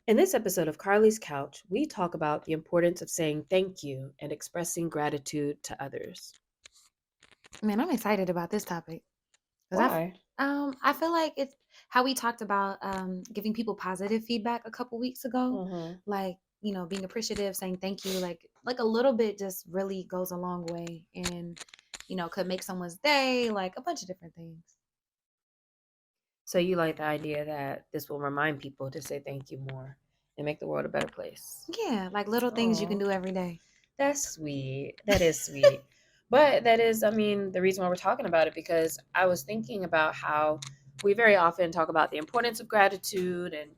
In this episode of Carlie's Couch, we talk about the importance of saying thank you and expressing gratitude to others. Man, I'm excited about this topic because Why? I feel like it's how we talked about giving people positive feedback a couple weeks ago, Mm-hmm. like being appreciative, saying thank you, like a little bit just really goes a long way, and could make someone's day, like a bunch of different things. So you like the idea that this will remind people to say thank you more and make the world a better place. Yeah, like little things you can Oh, do every day. that's sweet. That is sweet. But that is, the reason why we're talking about it because I was thinking about how we very often talk about the importance of gratitude and,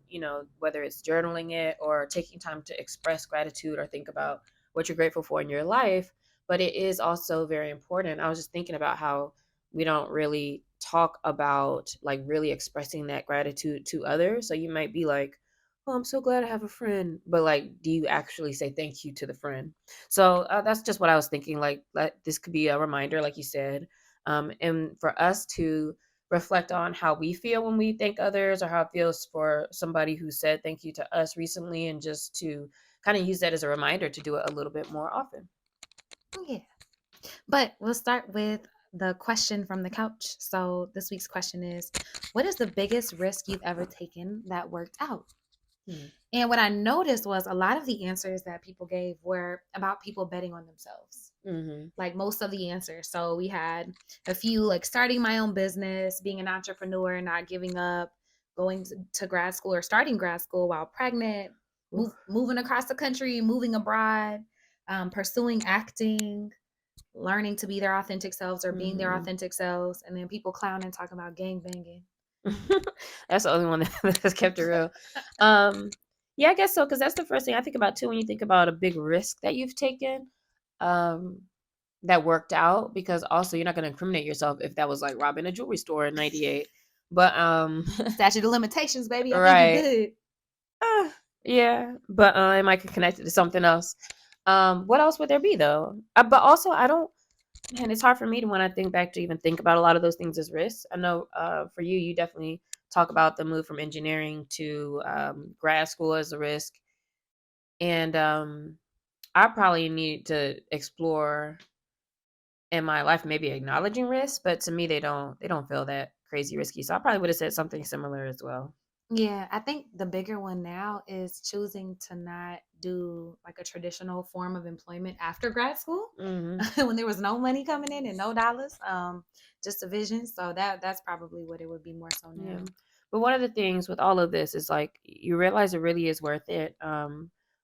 whether it's journaling it or taking time to express gratitude or think about what you're grateful for in your life. But it is also very important. I was just thinking about how we don't really talk about like really expressing that gratitude to others. So you might be like, oh, I'm so glad I have a friend. But like, do you actually say thank you to the friend? So that's just what I was thinking. Like, this could be a reminder, like you said, and for us to reflect on how we feel when we thank others, or how it feels for somebody who said thank you to us recently, and just to kind of use that as a reminder to do it a little bit more often. Yeah, but we'll start with the question from the couch. So this week's question is, what is the biggest risk you've ever taken that worked out? Hmm. And what I noticed was a lot of the answers that people gave were about people betting on themselves. Mm-hmm. Like most of the answers. So we had a few like starting my own business, being an entrepreneur, not giving up, going to grad school or starting grad school while pregnant, moving across the country, moving abroad, pursuing acting, learning to be their authentic selves or being their Mm-hmm. authentic selves, and then people clowning, talking about gang banging. That's the only one that's kept it real. Um, yeah, I guess so, because that's the first thing I think about too when you think about a big risk that you've taken. Um, that worked out, because also you're not going to incriminate yourself if that was like robbing a jewelry store in 98. But Statute of limitations, baby. I think we right. good. Yeah, but it might get connected to something else. What else would there be though? But also I don't, man, it's hard for me to, when I think back, to even think about a lot of those things as risks. I know for you, you definitely talk about the move from engineering to grad school as a risk. And I probably need to explore in my life maybe acknowledging risk, but to me they don't feel that crazy risky. So I probably would have said something similar as well. Yeah, I think the bigger one now is choosing to not do like a traditional form of employment after grad school Hmm. when there was no money coming in and no dollars, just a vision. So that's probably what it would be more so Yeah. now. But one of the things with all of this is like you realize it really is worth it.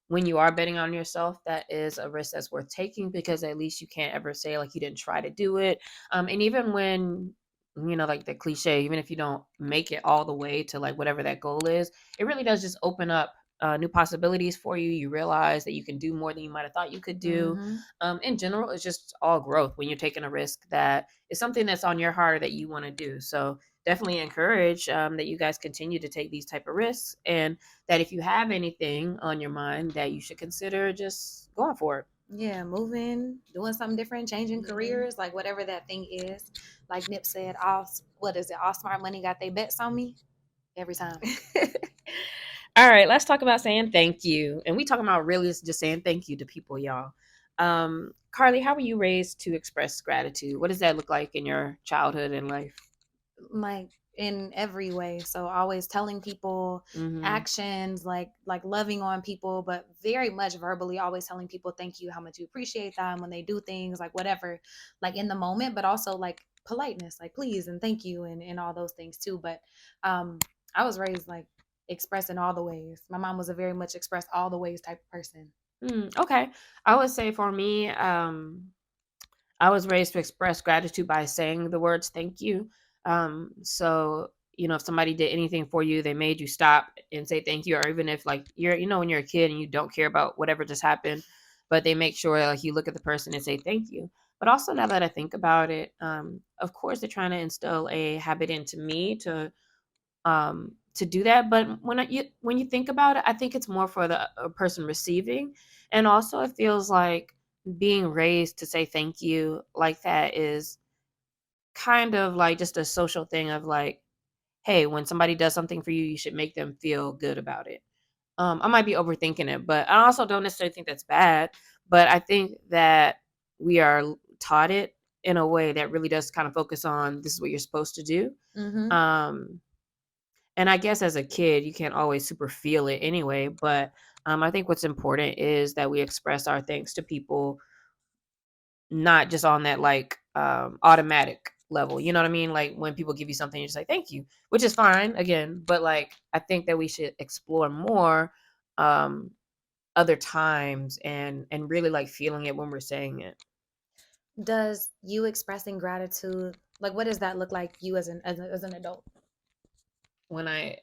When you are betting on yourself, that is a risk that's worth taking, because at least you can't ever say like you didn't try to do it. And even when, like the cliche, even if you don't make it all the way to like whatever that goal is, it really does just open up new possibilities for you. You realize that you can do more than you might have thought you could do. Hmm. In general, it's just all growth when you're taking a risk that is something that's on your heart or that you want to do. So definitely encourage that you guys continue to take these type of risks, and that if you have anything on your mind, that you should consider just going for it. Yeah, moving, doing something different, changing Mhm. careers, like whatever that thing is. Like Nip said, all what is it? All smart money got they bets on me every time. All right, let's talk about saying thank you. And we talking about really just saying thank you to people, y'all. Carlie, how were you raised to express gratitude? What does that look like in your childhood and life? Like in every way, so always telling people, Mm-hmm. actions, like loving on people, but very much verbally, always telling people thank you, how much you appreciate them when they do things, like whatever, like in the moment, but also like politeness, like please and thank you, and all those things too. But um I was raised like expressing all the ways. My mom was a very much express all the ways type of person. Okay, I would say for me, I was raised to express gratitude by saying the words thank you. So, if somebody did anything for you, they made you stop and say thank you, or even if like when you're a kid and you don't care about whatever just happened, but they make sure like you look at the person and say thank you. But also, now that I think about it, of course they're trying to instill a habit into me to do that. But when you think about it, I think it's more for the person receiving, and also it feels like being raised to say thank you like that is kind of like just a social thing of like, hey, when somebody does something for you, you should make them feel good about it. I might be overthinking it, but I also don't necessarily think that's bad. But I think that we are taught it in a way that really does kind of focus on this is what you're supposed to do. Mm-hmm. Um, and I guess as a kid, you can't always super feel it anyway. But I think what's important is that we express our thanks to people, not just on that like automatic level. You know what I mean? Like when people give you something, you just like thank you, which is fine again. But like I think that we should explore more um other times and really like feeling it when we're saying it. Does you expressing gratitude, like, what does that look like you as an adult? When I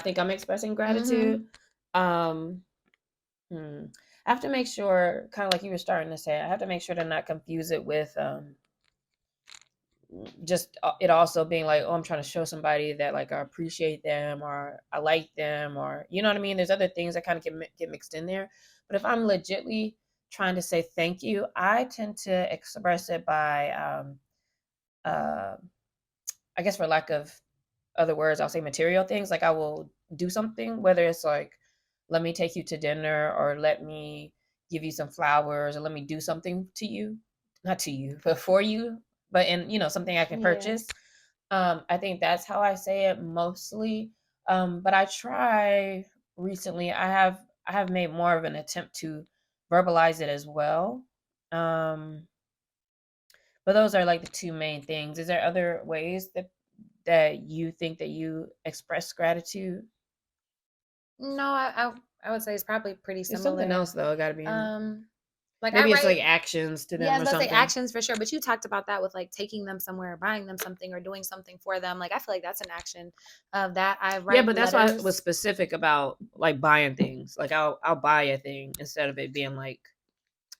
think I'm expressing Mm-hmm. gratitude, um I have to make sure, kind of like you were starting to say, I have to make sure to not confuse it with just it also being like, oh, I'm trying to show somebody that like I appreciate them or I like them, or you know what I mean. There's other things that kind of get mixed in there. But if I'm legitly trying to say thank you, I tend to express it by uh, I guess for lack of other words, I'll say material things. Like I will do something, whether it's like, let me take you to dinner or let me give you some flowers or let me do something to you, not to you, but for you, but in, something I can Yeah. purchase. I think that's how I say it mostly. But I try recently, I have made more of an attempt to verbalize it as well. Um, but those are like the two main things. Is there other ways that you think that you express gratitude? No, I would say it's probably pretty There's something similar. else though. It got to be in. Um, like I Maybe it's write. like actions to Yeah, I them was or about to say something. actions for sure, but you talked about that with like taking them somewhere, buying them something, or doing something for them. Like I feel like that's an action of that. I Yeah, write but that's why I was letters. specific about like buying things. Like I'll buy a thing instead of it being like,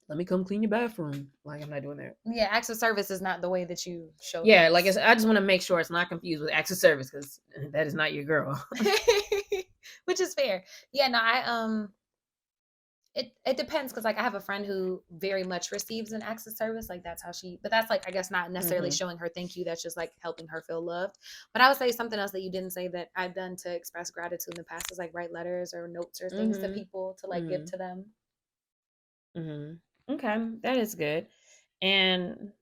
let me come clean your bathroom. Like I'm not doing that. Yeah, acts of service is not the way that you show Yeah, like things. I just want to make sure it's not confused with acts of service because that is not your girl. Which is fair. Yeah, no, it depends because like I have a friend who very much receives an acts of service. Like that's how she, but that's like I guess not necessarily hmm showing her thank you. That's just like helping her feel loved. But I would say something else that you didn't say that I've done to express gratitude in the past is like write letters or notes or things to hmm people to like give hmm to them. hmm Okay, that is good. And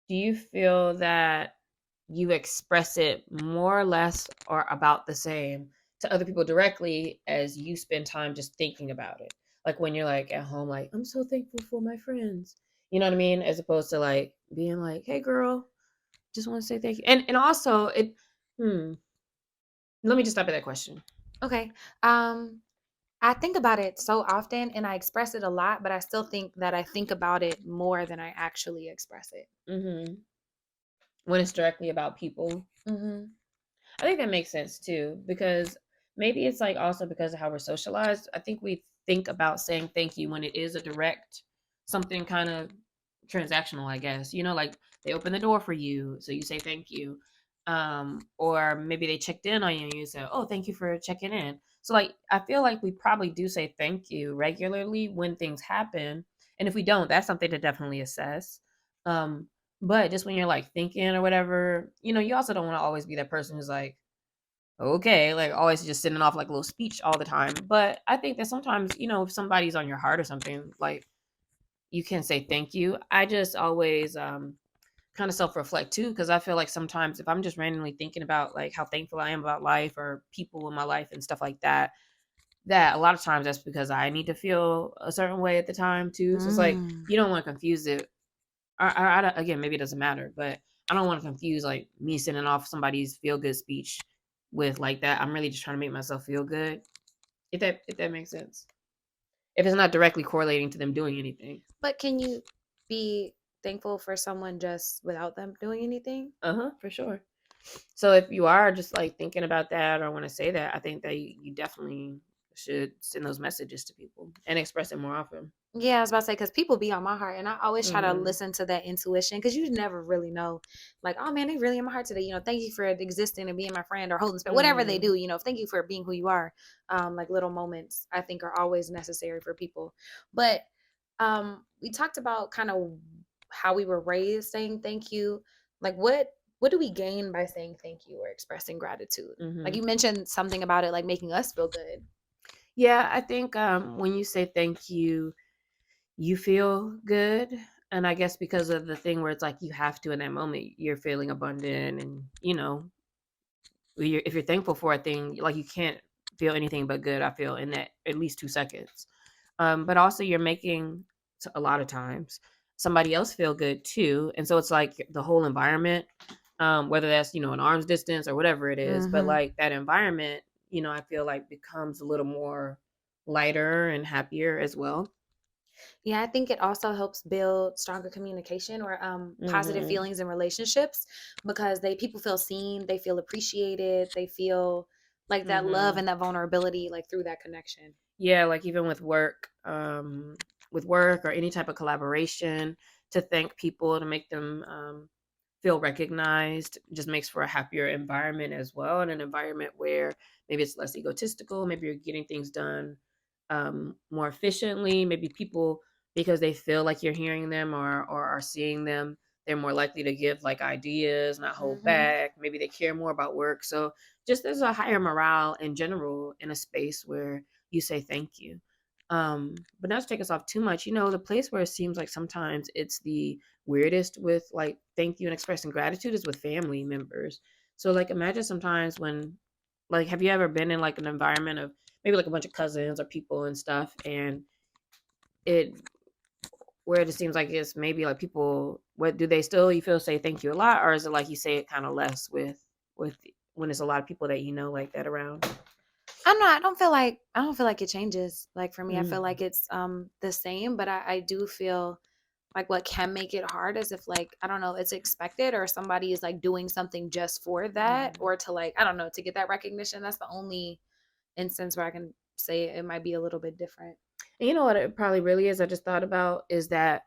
do you feel that you express it more or less or about the same to other people directly as you spend time just thinking about it? Like when you're like at home, like, I'm so thankful for my friends. You know what I mean? As opposed to like being like, hey girl, just want to say thank you. And also hmm, let me just stop at that question. Okay. Um, I think about it so often and I express it a lot, but I still think that I think about it more than I actually express it. When it's directly about people. Hmm. I think that makes sense too, because maybe it's like also because of how we're socialized. I think we think about saying thank you when it is a direct something kind of transactional, I guess. Like they open the door for you, so you say thank you. Or maybe they checked in on you and you say, oh, thank you for checking in. So like I feel like we probably do say thank you regularly when things happen. And if we don't, that's something to definitely assess. Um, but just when you're like thinking or whatever, you also don't want to always be that person who's like, okay, like always just sending off like a little speech all the time. But I think that sometimes, if somebody's on your heart or something, like you can say thank you. I just always kind of self reflect too, because I feel like sometimes if I'm just randomly thinking about like how thankful I am about life or people in my life and stuff like that, that a lot of times that's because I need to feel a certain way at the time too. So it's like Mm. you don't want to confuse it. Again, maybe it doesn't matter, but I don't want to confuse like me sending off somebody's feel good speech with like that. I'm really just trying to make myself feel good. If that makes sense. If it's not directly correlating to them doing anything. But can you be thankful for someone just without them doing anything? Uh-huh, for sure. So if you are just like thinking about that or want to say that, I think that you definitely should send those messages to people and express it more often. Yeah, I was about to say because people be on my heart, and I always try to Mhm. listen to that intuition because you never really know, like, oh man, they really in my heart today. Thank you for existing and being my friend or holding space, whatever they Mhm. do. Thank you for being who you are. Like little moments, I think are always necessary for people. But we talked about kind of how we were raised saying thank you. Like, what do we gain by saying thank you or expressing gratitude? Like Mhm. you mentioned something about it, like making us feel good. Yeah, I think when you say thank you, you feel good. And I guess because of the thing where it's like you have to in that moment, you're feeling abundant and, if you're thankful for a thing, like you can't feel anything but good. I feel in that at least 2 seconds. But also you're making a lot of times somebody else feel good too, and so it's like the whole environment, whether that's an arm's distance or whatever it is, but Hmm. like that environment, I feel like becomes a little more lighter and happier as well. Yeah, I think it also helps build stronger communication or positive Hmm. feelings in relationships because they people feel seen, they feel appreciated, they feel like that love Hmm. and that vulnerability like through that connection. Yeah, like even with work or any type of collaboration, to thank people, to make them feel recognized, just makes for a happier environment as well, and an environment where maybe it's less egotistical, maybe you're getting things done more efficiently, maybe people, because they feel like you're hearing them or are seeing them, they're more likely to give like ideas, not hold Hmm. back, maybe they care more about work. So just there's a higher morale in general in a space where you say thank you. But not to take us off too much, the place where it seems like sometimes it's the weirdest with like thank you and expressing gratitude is with family members. So like imagine sometimes when, like, have you ever been in like an environment of maybe like a bunch of cousins or people and stuff, and it where it seems like it's maybe like people, what do they still, you feel, say thank you a lot, or is it like you say it kind of less with when it's a lot of people that like that around? I don't feel like it changes. Like for me, I feel Mm-hmm. like it's the same, but I do feel like what can make it hard is if like I don't know, it's expected or somebody is like doing something just for that or to like I don't know, to get that recognition. That's the only instance where I can say it might be a little bit different. And you know what it probably really is? I just thought about is that,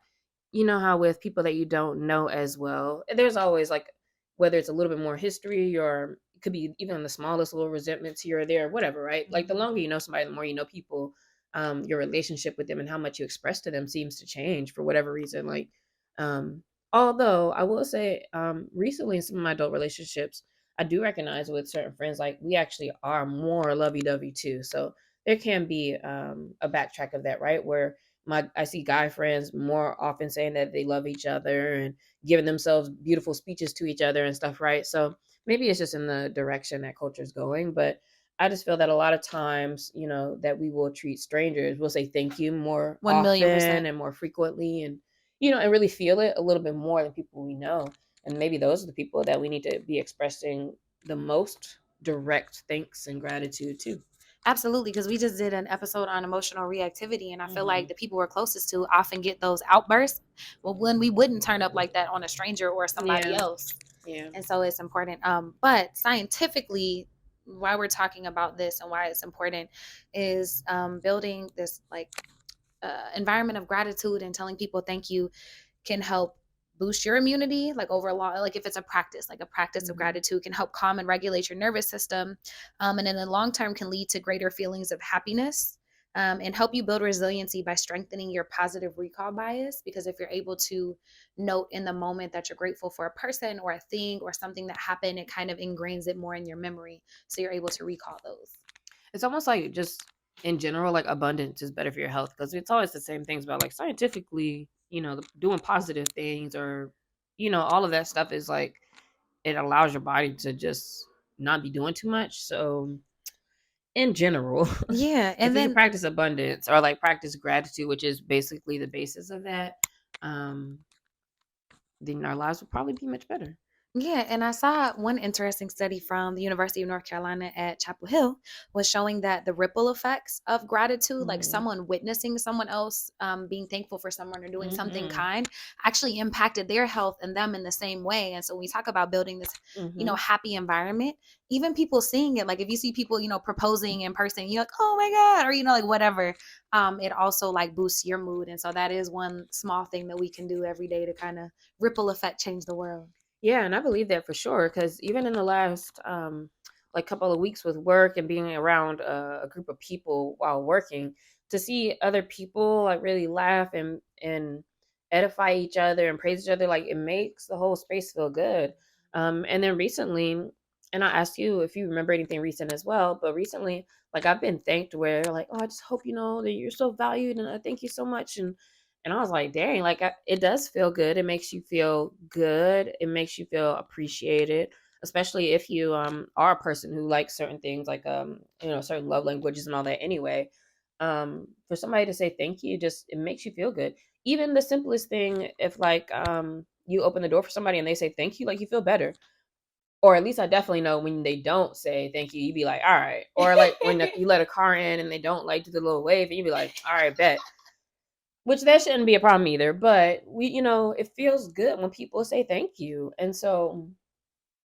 how with people that you don't know as well, there's always like, whether it's a little bit more history or it could be even the smallest little resentments here or there, whatever, right? Like the Mhm. longer you know somebody, the more you know people, your relationship with them and how much you express to them seems to change for whatever reason. Like, um, although I will say, recently in some of my adult relationships, I do recognize with certain friends, like we actually are more lovey dovey too. So there can be a backtrack of that, right? Where I see guy friends more often saying that they love each other and giving themselves beautiful speeches to each other and stuff, right? So maybe it's just in the direction that culture's going, but I just feel that a lot of times, that we will treat strangers, we'll say thank you more 1,000,000%. often and more frequently, and and really feel it a little bit more than people we know. And maybe those are the people that we need to be expressing the most direct thanks and gratitude to. Absolutely, because we just did an episode on emotional reactivity, and I feel like Hmm. the people we're closest to often get those outbursts. Well, when we wouldn't turn up like that on a stranger or somebody Yeah. else, Yeah. and so it's important. But scientifically, why we're talking about this and why it's important is building this like environment of gratitude and telling people thank you can help boost your immunity like overall like if it's a practice like a practice of Mhm. gratitude can help calm and regulate your nervous system and in the long term can lead to greater feelings of happiness and help you build resiliency by strengthening your positive recall bias because if you're able to note in the moment that you're grateful for a person or a thing or something that happened it kind of ingrains it more in your memory so you're able to recall those. It's almost like just in general, like abundance is better for your health because it's always the same things about like scientifically, doing positive things or, all of that stuff is like it allows your body to just not be doing too much. So in general, Yeah, if and we can then practice abundance or like practice gratitude, which is basically the basis of that, um, then our lives will probably be much better. yeah, and I saw one interesting study from the University of North Carolina at Chapel Hill was showing that the ripple effects of gratitude, like Hmm. someone witnessing someone else being thankful for someone or doing something Hmm. kind, actually impacted their health and them in the same way. And so when we talk about building this, Hmm. happy environment, even people seeing it, like if you see people, proposing in person, you're like, oh my God, or like whatever, it also like boosts your mood. And so that is one small thing that we can do every day to kind of ripple effect change the world. Yeah, and I believe that for sure. Because even in the last like couple of weeks with work and being around a group of people while working, to see other people like really laugh and edify each other and praise each other, like it makes the whole space feel good. And then recently, and I asked you if you remember anything recent as well, but recently, like I've been thanked where like, oh, I just hope you know that you're so valued, and I thank you so much, and I was like, dang, like it does feel good. It makes you feel good. It makes you feel appreciated, especially if you are a person who likes certain things, like certain love languages and all that. Anyway, for somebody to say thank you, just it makes you feel good. Even the simplest thing, if like you open the door for somebody and they say thank you, like you feel better, or at least I definitely know when they don't say thank you, you be like, all right. Or like when you let a car in and they don't like do the little wave, and you be like, all right, bet. Which that shouldn't be a problem either. But it feels good when people say thank you. And so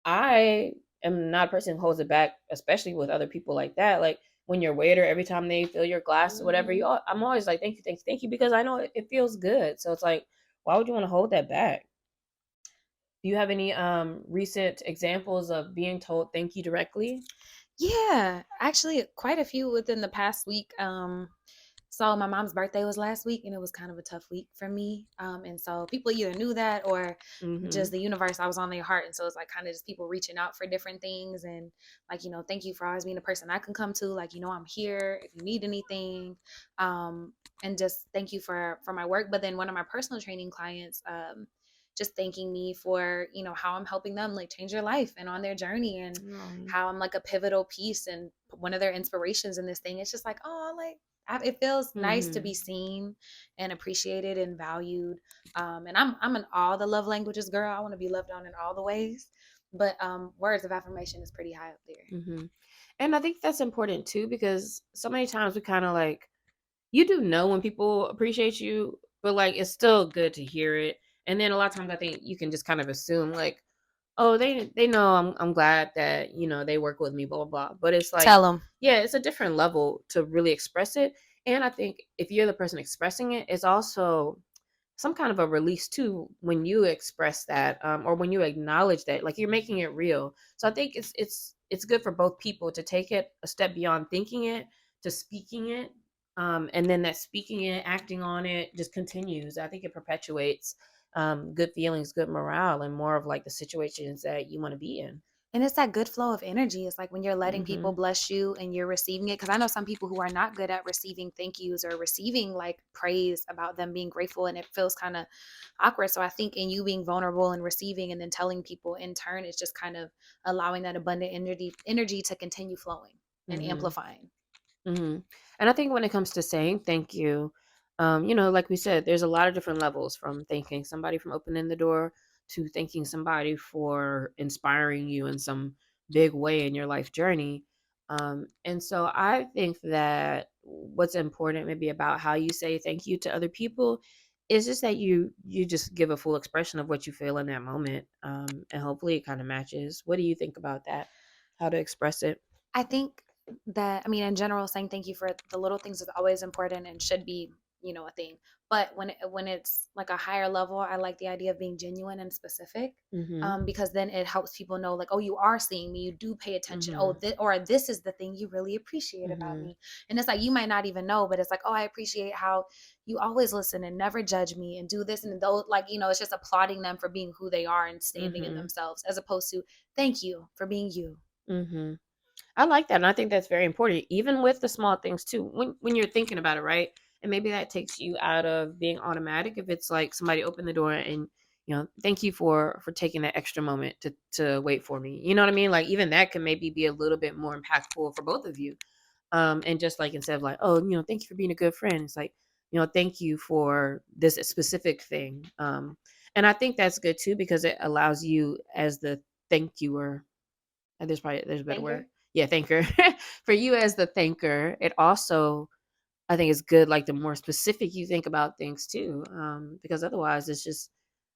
I am not a person who holds it back, especially with other people like that. Like when your waiter, every time they fill your glass or whatever, Mhm. I'm always like, thank you, thank you, thank you, because I know it feels good. So it's like, why would you want to hold that back? Do you have any recent examples of being told thank you directly? Yeah, actually, quite a few within the past week. So my mom's birthday was last week, and it was kind of a tough week for me. And so people either knew that or just Mhm. the universe, I was on their heart. And so it's like kind of just people reaching out for different things and like, thank you for always being a person I can come to. Like, I'm here if you need anything. Um, and just thank you for my work. But then one of my personal training clients, just thanking me for, how I'm helping them like change their life and on their journey, and Oh. how I'm like a pivotal piece and one of their inspirations in this thing. It's just like, oh, like it feels nice to be Mhm. seen and appreciated and valued. And I'm in all the love languages, girl. I want to be loved on in all the ways. But words of affirmation is pretty high up there. Mhm. And I think that's important too, because so many times we kind of like, you do know when people appreciate you, but like it's still good to hear it. And then a lot of times I think you can just kind of assume like, oh, they know I'm glad that they work with me, blah blah blah. But it's like, Tell them. yeah, it's a different level to really express it. And I think if you're the person expressing it, it's also some kind of a release too when you express that, or when you acknowledge that, like you're making it real. So I think it's good for both people to take it a step beyond thinking it to speaking it, and then that speaking it, acting on it, just continues. I think it perpetuates good feelings, good morale, and more of like the situations that you want to be in. And it's that good flow of energy. It's like when you're letting people Hmm. bless you and you're receiving it. Cause I know some people who are not good at receiving thank yous or receiving like praise about them being grateful, and it feels kind of awkward. So I think in you being vulnerable and receiving and then telling people in turn, it's just kind of allowing that abundant energy to continue flowing and Hmm. amplifying. Mhm. And I think when it comes to saying thank you, like we said, there's a lot of different levels, from thanking somebody from opening the door to thanking somebody for inspiring you in some big way in your life journey. And so I think that what's important maybe about how you say thank you to other people is just that you just give a full expression of what you feel in that moment. And hopefully it kind of matches. What do you think about that? How to express it? I think that, I mean, in general, saying thank you for the little things is always important and should be, a thing. But when it's like a higher level, I like the idea of being genuine and specific, Mhm. because then it helps people know, like, oh, you are seeing me, you do pay attention. Oh, Mhm. or this is the thing you really appreciate about Mhm. me. And it's like you might not even know, but it's like, oh, I appreciate how you always listen and never judge me and do this and those. Like, it's just applauding them for being who they are and standing in Mhm. themselves, as opposed to thank you for being you. Mhm. I like that, and I think that's very important, even with the small things too. When you're thinking about it, right? And maybe that takes you out of being automatic. If it's like somebody opened the door and thank you for taking that extra moment to wait for me. You know what I mean? Like even that can maybe be a little bit more impactful for both of you. And just like instead of like, oh, thank you for being a good friend. It's like, thank you for this specific thing. And I think that's good too because it allows you as the thank youer. And there's a better word. Thanker. Yeah, thanker. For you as the thanker, it also I think it's good, like, the more specific you think about things too, because otherwise it's just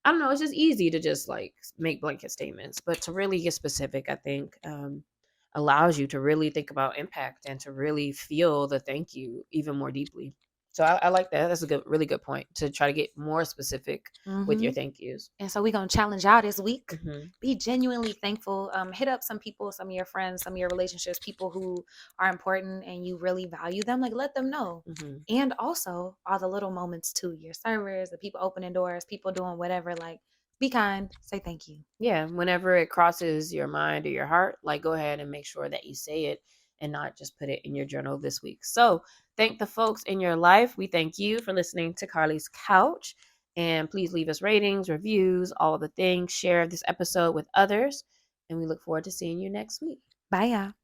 I don't know, it's just easy to just, like, make blanket statements, but to really get specific, I think, allows you to really think about impact and to really feel the thank you even more deeply. So I like that. That's a really good point to try to get more specific with your Mm-hmm. thank yous. And so we're gonna challenge y'all this week. Mhm. Be genuinely thankful. Hit up some people, some of your friends, some of your relationships, people who are important and you really value them. Like let them know. Mhm. And also all the little moments too. Your servers, the people opening doors, people doing whatever. Like Be kind. Say thank you. Yeah, whenever it crosses your mind or your heart, like go ahead and make sure that you say it and not just put it in your journal this week. So, thank the folks in your life. We thank you for listening to Carlie's Couch. And please leave us ratings, reviews, all of the things. Share this episode with others. And we look forward to seeing you next week. Bye, y'all.